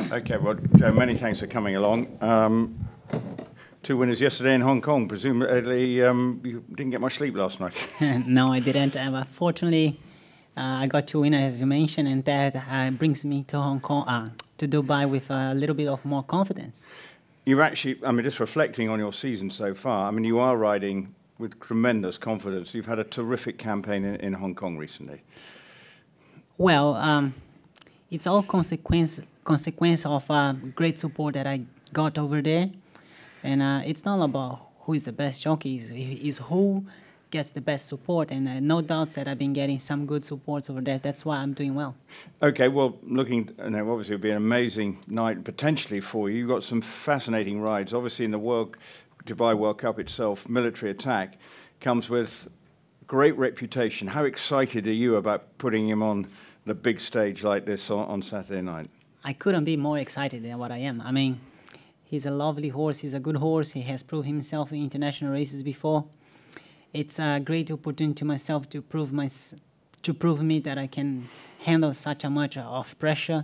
Okay, well, Joe, many thanks for coming along. Two winners yesterday in Hong Kong. Presumably, you didn't get much sleep last night. No, I didn't. Fortunately, I got two winners, as you mentioned, and that brings me to Hong Kong, to Dubai with a little bit of more confidence. You're actually, I mean, just reflecting on your season so far, I mean, you are riding with tremendous confidence. You've had a terrific campaign in Hong Kong recently. Well, it's all consequence of great support that I got over there. And it's not about who is the best jockey, it's who gets the best support. And no doubts that I've been getting some good supports over there. That's why I'm doing well. Okay, well, looking, obviously it'll be an amazing night potentially for you. You've got some fascinating rides. Obviously in the Dubai World Cup itself, Military Attack comes with great reputation. How excited are you about putting him on the big stage like this on Saturday night? I couldn't be more excited than what I am. I mean, he's a lovely horse. He's a good horse. He has proved himself in international races before. It's a great opportunity to myself to prove me that I can handle such a much of pressure.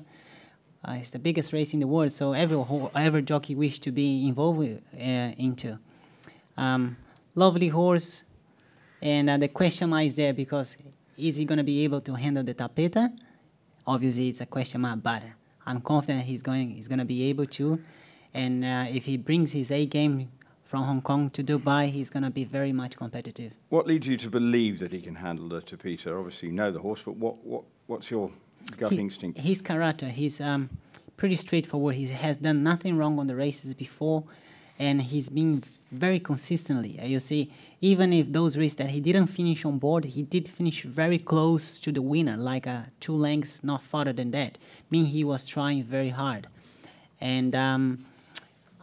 It's the biggest race in the world, so every jockey wish to be involved into. Lovely horse, and the question mark is there because is he going to be able to handle the tapeta? Obviously, it's a question mark, but I'm confident he's going to be able to. And if he brings his A game from Hong Kong to Dubai, he's going to be very much competitive. What leads you to believe that he can handle the tapeta? Obviously, you know the horse, but what's your gut instinct? His character, he's pretty straightforward. He has done nothing wrong on the races before, and he's been very consistently. You see, even if those races that he didn't finish on board, he did finish very close to the winner, like 2 lengths, not farther than that. Meaning he was trying very hard. And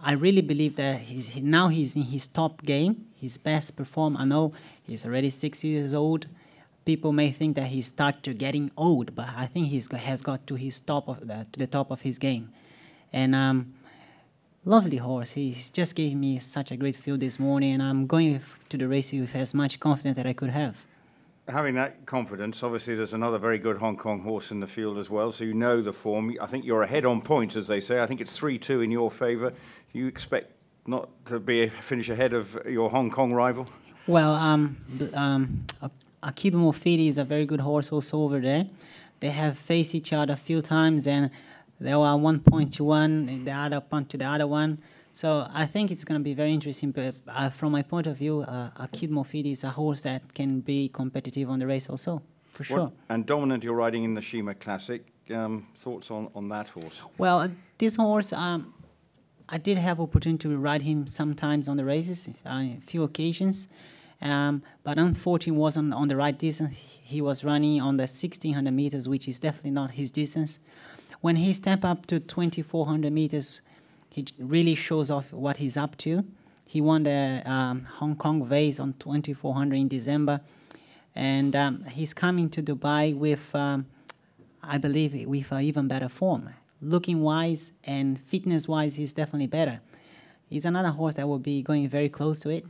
I really believe that now he's in his top game, his best perform. I know he's already 6 years old. People may think that he started getting old, but I think he has got to the top of his game. And lovely horse. He's just gave me such a great feel this morning, and I'm going to the race with as much confidence that I could have. Having that confidence, obviously there's another very good Hong Kong horse in the field as well, so you know the form. I think you're ahead on points, as they say. I think it's 3-2 in your favour. Do you expect not to finish ahead of your Hong Kong rival? Well, Akid Mofidi is a very good horse also over there. They have faced each other a few times, and they were 1 point to one, and the other point to the other one. So I think it's going to be very interesting. But from my point of view, Akid Mofidi is a horse that can be competitive on the race also, for sure. And dominant, you're riding in the Shima Classic. Thoughts on that horse? Well, this horse, I did have opportunity to ride him sometimes on the races, a few occasions. But unfortunately wasn't on the right distance. He was running on the 1,600 meters, which is definitely not his distance. When he stepped up to 2,400 meters, he really shows off what he's up to. He won the Hong Kong Vase on 2,400 in December. And he's coming to Dubai with, I believe, with even better form. Looking-wise and fitness-wise, he's definitely better. He's another horse that will be going very close to it.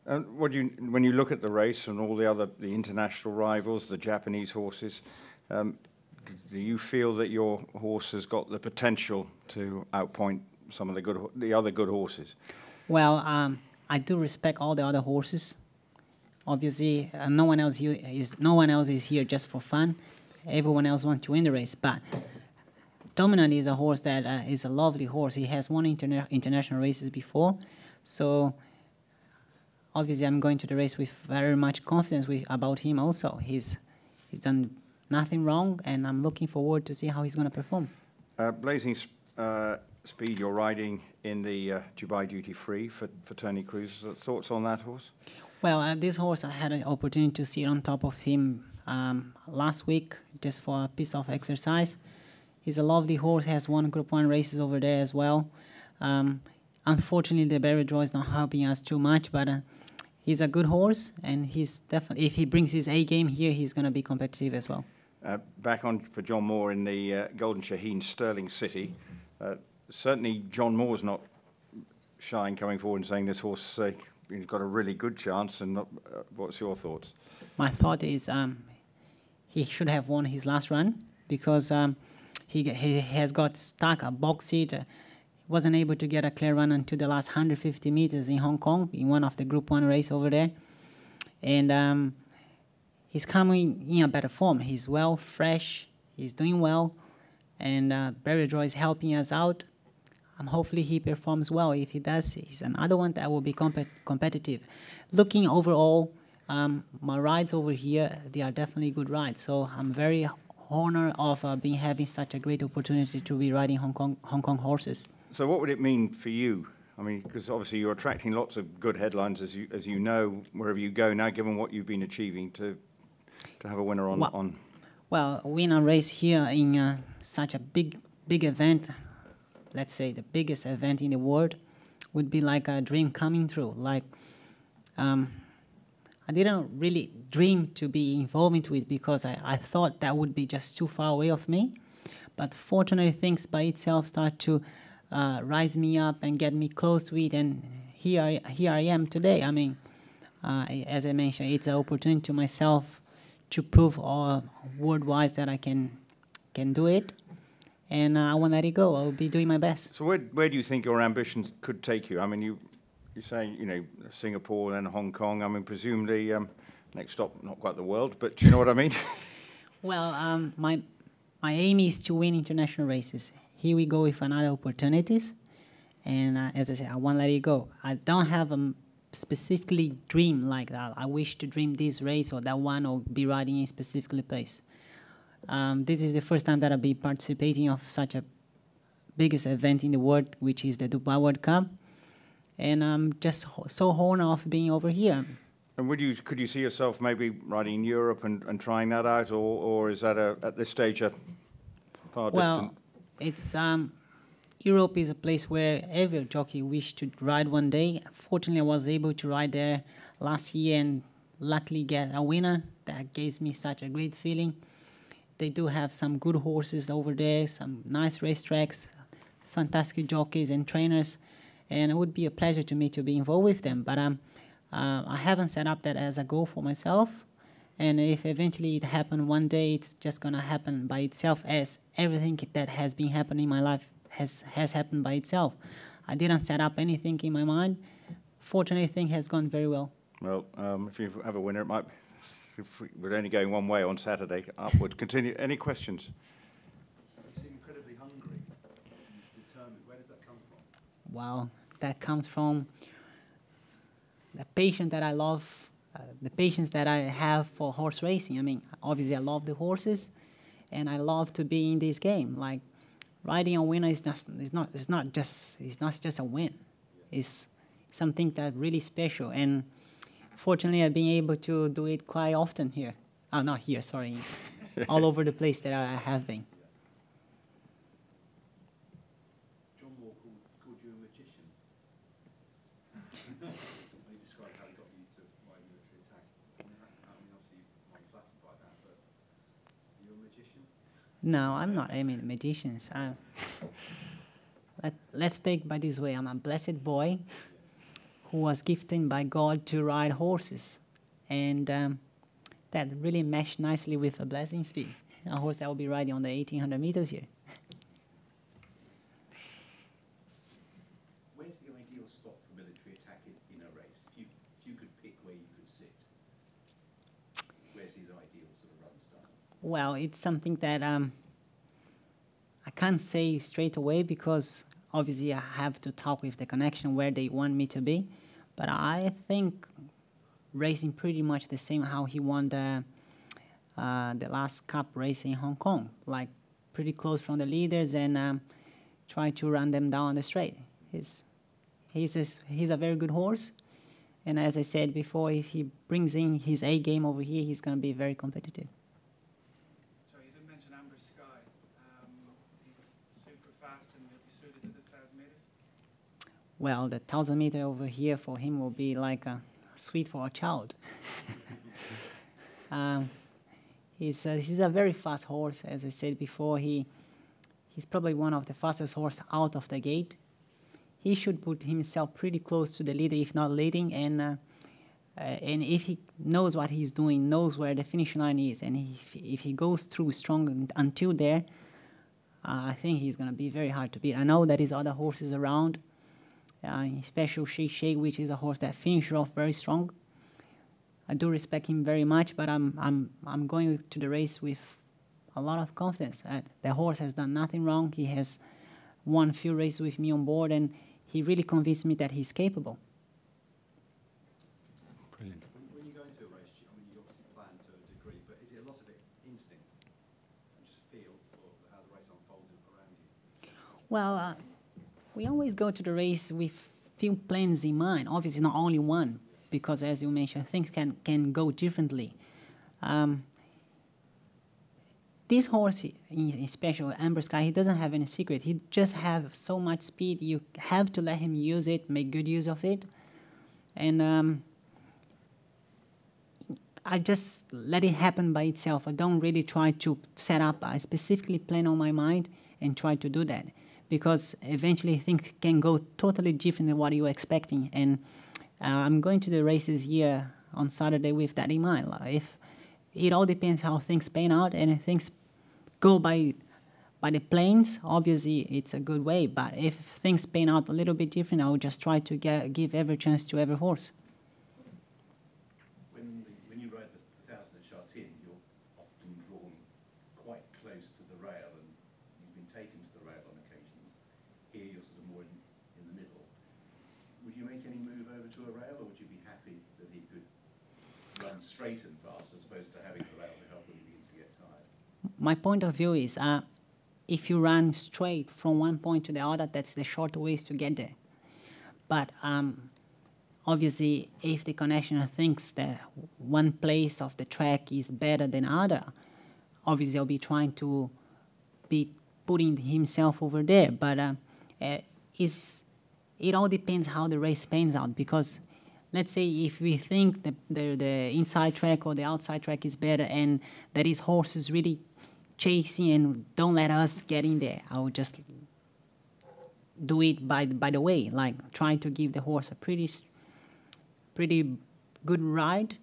When you look at the race and all the international rivals, the Japanese horses, do you feel that your horse has got the potential to outpoint some of the other good horses? Well, I do respect all the other horses. Obviously, no one else is here just for fun. Everyone else wants to win the race. But Dominant is a horse that is a lovely horse. He has won international races before, so obviously I'm going to the race with very much confidence about him. Also, he's done nothing wrong, and I'm looking forward to see how he's going to perform. Blazing Speed, you're riding in the Dubai Duty Free for Tony Cruz. Thoughts on that horse? Well, this horse, I had an opportunity to sit on top of him last week just for a piece of exercise. He's a lovely horse, has won Group 1 races over there as well. Unfortunately, the barrier draw is not helping us too much, but he's a good horse, and he's definitely, if he brings his A game here, he's going to be competitive as well. Back on for John Moore in the Golden Shaheen Stirling City. Certainly, John Moore's not shy in coming forward and saying this horse he's got a really good chance. And what's your thoughts? My thought is he should have won his last run because He has got stuck a box seat. Wasn't able to get a clear run until the last 150 meters in Hong Kong in one of the Group 1 race over there. And he's coming in a better form. He's well, fresh, he's doing well, and Barrier Draw is helping us out. Hopefully he performs well. If he does, he's another one that will be competitive. Looking overall, my rides over here, they are definitely good rides. So I'm very honored of having such a great opportunity to be riding Hong Kong horses. So what would it mean for you? I mean, because obviously you're attracting lots of good headlines, as you know, wherever you go now, given what you've been achieving, to have a winner on. Well, win a race here in such a big event, let's say the biggest event in the world, would be like a dream coming true. Like, I didn't really dream to be involved into it because I thought that would be just too far away of me. But fortunately, things by itself start to rise me up and get me close to it. And here I am today. I mean, as I mentioned, it's an opportunity to myself to prove worldwide that I can do it. And I won't let it go. I'll be doing my best. So where do you think your ambitions could take you? I mean, you're saying, you know, Singapore and Hong Kong. I mean, presumably next stop, not quite the world, but do you know what I mean? Well, my aim is to win international races. Here we go with another opportunities. And as I said, I won't let it go. I don't have a specifically dream like that. I wish to dream this race or that one or be riding in a specifically place. This is the first time that I'll be participating of such a biggest event in the world, which is the Dubai World Cup. And I'm just so honored of being over here. And could you see yourself maybe riding in Europe and trying that out, or is that at this stage a far distant? Well, it's Europe is a place where every jockey wishes to ride one day. Fortunately, I was able to ride there last year and luckily get a winner. That gives me such a great feeling. They do have some good horses over there, some nice racetracks, fantastic jockeys and trainers, and it would be a pleasure to me to be involved with them. But I haven't set up that as a goal for myself, and if eventually it happens one day, it's just gonna happen by itself, as everything that has been happening in my life has happened by itself. I didn't set up anything in my mind. Fortunately, things has gone very well. Well, if you have a winner, it might. If we're only going one way on Saturday, upward. Continue. Any questions? You seem incredibly hungry, determined. Where does that come from? Wow, that comes from the patience that I love, the patience that I have for horse racing. I mean, obviously I love the horses, and I love to be in this game. Like, riding a winner is not just a win. It's something that really special. And fortunately, I've been able to do it quite often here. Oh, not here, sorry. All over the place that I have been. John Moore called you a magician. He described how he got you to ride military attack. I mean, obviously, you might be flattered by that, but are you a magician? No, I'm not aiming at magicians. Let's take by this way. I'm a blessed boy who was gifted by God to ride horses. And that really meshed nicely with a blessing speed. A horse that will be riding on the 1800 meters here. Where's the ideal spot for military attack in a race? If you could pick where you could sit, where's his ideal sort of run style? Well, it's something that I can't say straight away because obviously I have to talk with the connection where they want me to be. But I think racing pretty much the same how he won the last cup race in Hong Kong. Like pretty close from the leaders and try to run them down the straight. He's a very good horse. And as I said before, if he brings in his A game over here, he's going to be very competitive. Well, the 1,000 meter over here for him will be like a sweet for a child. He's a very fast horse, as I said before. He's probably one of the fastest horses out of the gate. He should put himself pretty close to the leader, if not leading, and if he knows what he's doing, knows where the finish line is, and if he goes through strong until there, I think he's going to be very hard to beat. I know there is other horses around, especially Shake, which is a horse that finished off very strong. I do respect him very much, but I'm going to the race with a lot of confidence. The horse has done nothing wrong. He has won a few races with me on board, and he really convinced me that he's capable. Brilliant. When you go into a race, I mean, you obviously plan to a degree, but is it a lot of it instinct and just feel for how the race unfolds around you? Well, we always go to the race with few plans in mind. Obviously, not only one, because as you mentioned, things can go differently. This horse, especially Amber Sky, he doesn't have any secret. He just have so much speed. You have to let him use it, make good use of it. And I just let it happen by itself. I don't really try to set up a specifically plan on my mind and try to do that, because eventually things can go totally different than what you're expecting. And I'm going to the races here on Saturday with that in mind. If it all depends how things pan out, and if things go by the plans, obviously it's a good way. But if things pan out a little bit different, I will just try to give every chance to every horse. When you ride the 1000 at Chartin, you're often drawn quite close to the rail, and he's been taken to the rail on occasions. Here you're sort of more in the middle. Would you make any move over to a rail, or would you be happy that he could run straight and fast as opposed to having the rail to help when he begins to get tired? My point of view is, if you run straight from one point to the other, that's the short ways to get there. But obviously, if the connection thinks that one place of the track is better than other, obviously he'll be trying to be putting himself over there. But it all depends how the race pans out, because let's say if we think the inside track or the outside track is better, and there is horses really chasing and don't let us get in there, I would just do it by the way, like trying to give the horse a pretty good ride,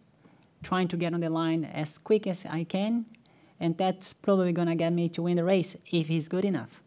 trying to get on the line as quick as I can, and that's probably going to get me to win the race if he's good enough.